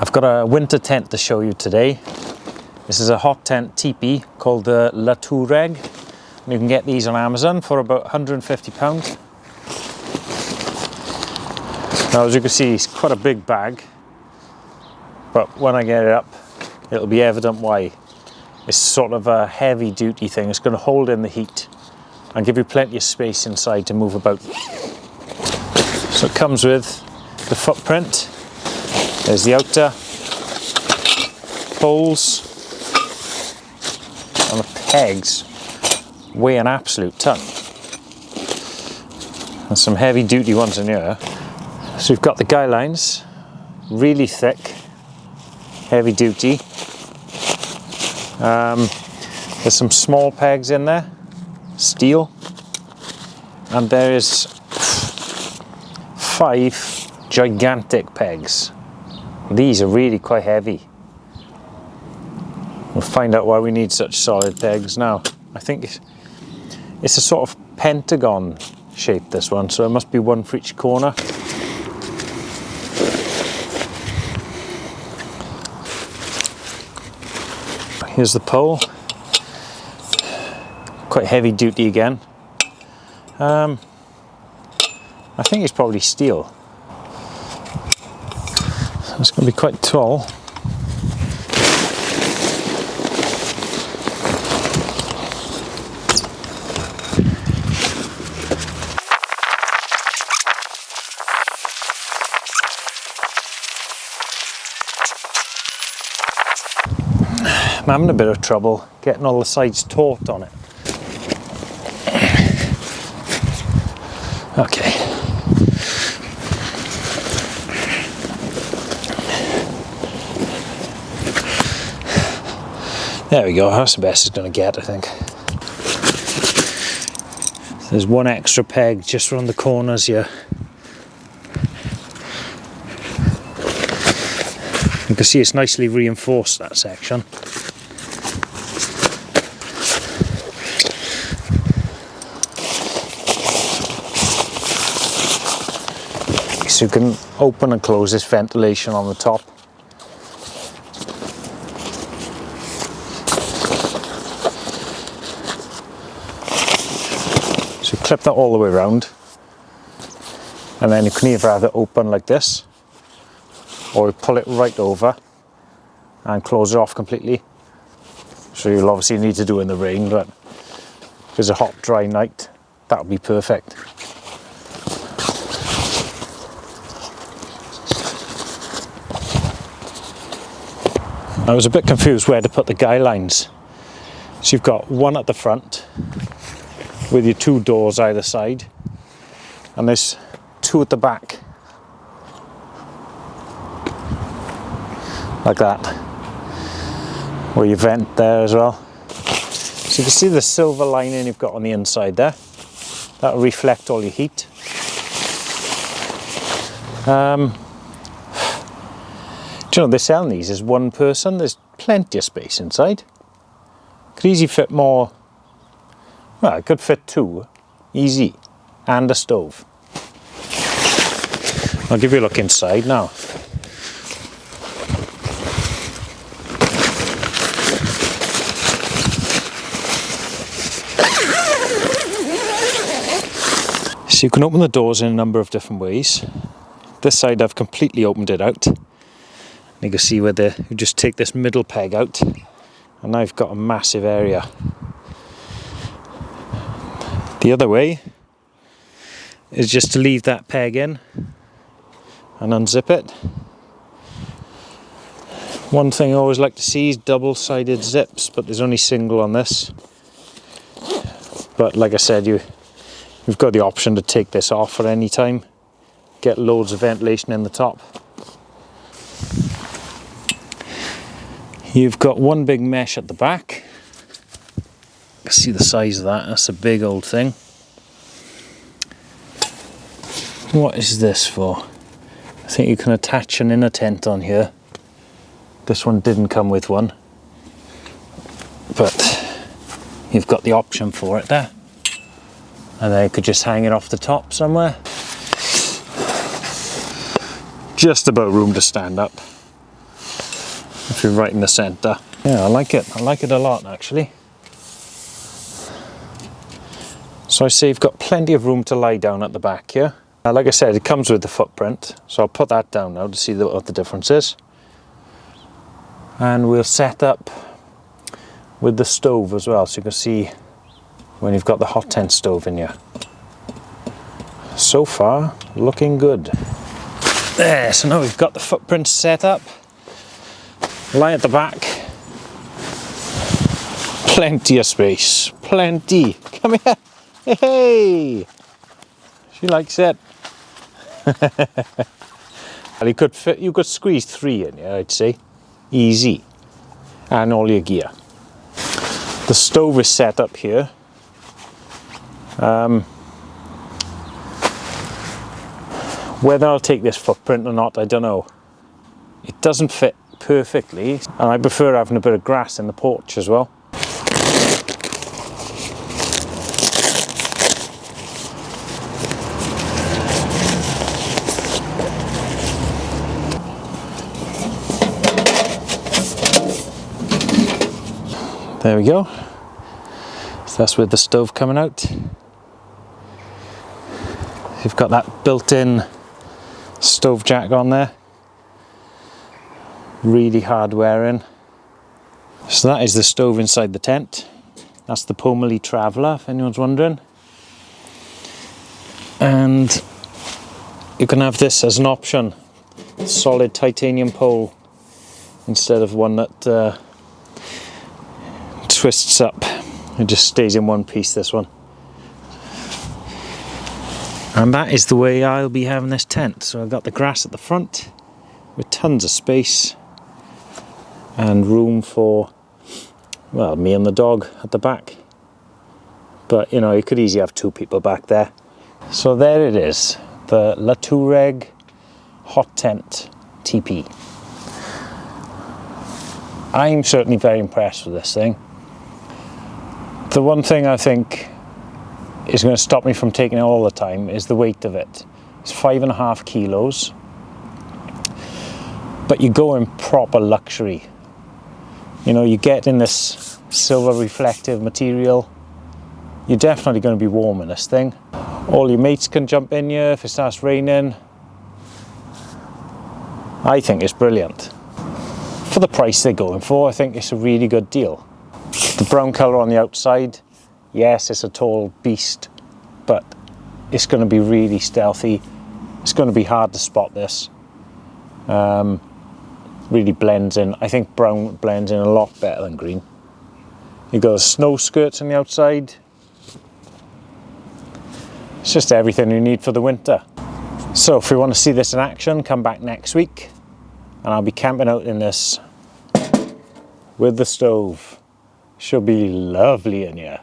I've got a winter tent to show you today. This is a hot tent teepee called the Latourreg. You can get these on Amazon for about £150. Now, as you can see, it's quite a big bag, but when I get it up, it'll be evident why. It's sort of a heavy duty thing. It's going to hold in the heat and give you plenty of space inside to move about. So it comes with the footprint. There's the outer poles, and the pegs weigh an absolute ton. There's some heavy duty ones in here. So we've got the guy lines, really thick, heavy duty. There's some small pegs in there, steel, and there is 5 gigantic pegs. These are really quite heavy. We'll find out why we need such solid pegs now. I think it's a sort of pentagon shape, this one, so it must be one for each corner. Here's the pole. Quite heavy duty again. I think it's probably steel. It's going to be quite tall. I'm having a bit of trouble getting all the sides taut on it. Okay. There we go, that's the best it's going to get, I think. There's one extra peg just around the corners here. You can see it's nicely reinforced, that section. So you can open and close this ventilation on the top. So clip that all the way around, and then you can either have it open like this, or pull it right over and close it off completely. So you'll obviously need to do it in the rain, but if it's a hot, dry night, that would be perfect. I was a bit confused where to put the guy lines. So you've got one at the front with your 2 doors either side, and there's 2 at the back, like that, where you vent there as well. So you can see the silver lining you've got on the inside there. That'll reflect all your heat. Do you know, they're selling these as one person. There's plenty of space inside. Could easily fit more. Well, it could fit 2, easy, and a stove. I'll give you a look inside now. So you can open the doors in a number of different ways. This side I've completely opened it out. You can see where you just take this middle peg out, and now I've got a massive area. The other way is just to leave that peg in and unzip it. One thing I always like to see is double-sided zips, but there's only single on this. But like I said, you've got the option to take this off at any time. Get loads of ventilation in the top. You've got one big mesh at the back. You can see the size of that. That's a big old thing. What is this for? I think you can attach an inner tent on here. This one didn't come with one, but you've got the option for it there. And then you could just hang it off the top somewhere. Just about room to stand up. If you're right in the centre. Yeah, I like it. I like it a lot, actually. So I say you've got plenty of room to lie down at the back here. Like I said, it comes with the footprint, so I'll put that down now to see what the difference is. And we'll set up with the stove as well, so you can see when you've got the hot tent stove in here. So far, looking good. There, so now we've got the footprint set up. Lie at the back. Plenty of space, plenty. Come here. Hey, she likes it. Well, you could squeeze 3 in here, I'd say, easy, and all your gear. The stove is set up here. Whether I'll take this footprint or not, I don't know. It doesn't fit perfectly, and I prefer having a bit of grass in the porch as well. There we go. So that's with the stove coming out. You've got that built-in stove jack on there. Really hard wearing. So that is the stove inside the tent. That's the Latourreg Traveller, if anyone's wondering. And you can have this as an option. Solid titanium pole instead of one that twists up. It just stays in one piece, this one. And that is the way I'll be having this tent. So I've got the grass at the front with tons of space and room for, well, me and the dog at the back. But you know, you could easily have 2 people back there. So there it is, the Latourreg Hot Tent Tipi. I'm certainly very impressed with this thing. The one thing I think is going to stop me from taking it all the time is the weight of it. It's 5.5 kilos, but you go in proper luxury. You know, you get in this silver reflective material. You're definitely going to be warm in this thing. All your mates can jump in here if it starts raining. I think it's brilliant. For the price they're going for, I think it's a really good deal. The brown colour on the outside, yes, it's a tall beast, but it's going to be really stealthy. It's going to be hard to spot this. Really blends in. I think brown blends in a lot better than green. You've got snow skirts on the outside. It's just everything you need for the winter. So if you want to see this in action, come back next week and I'll be camping out in this with the stove. Should be lovely in here.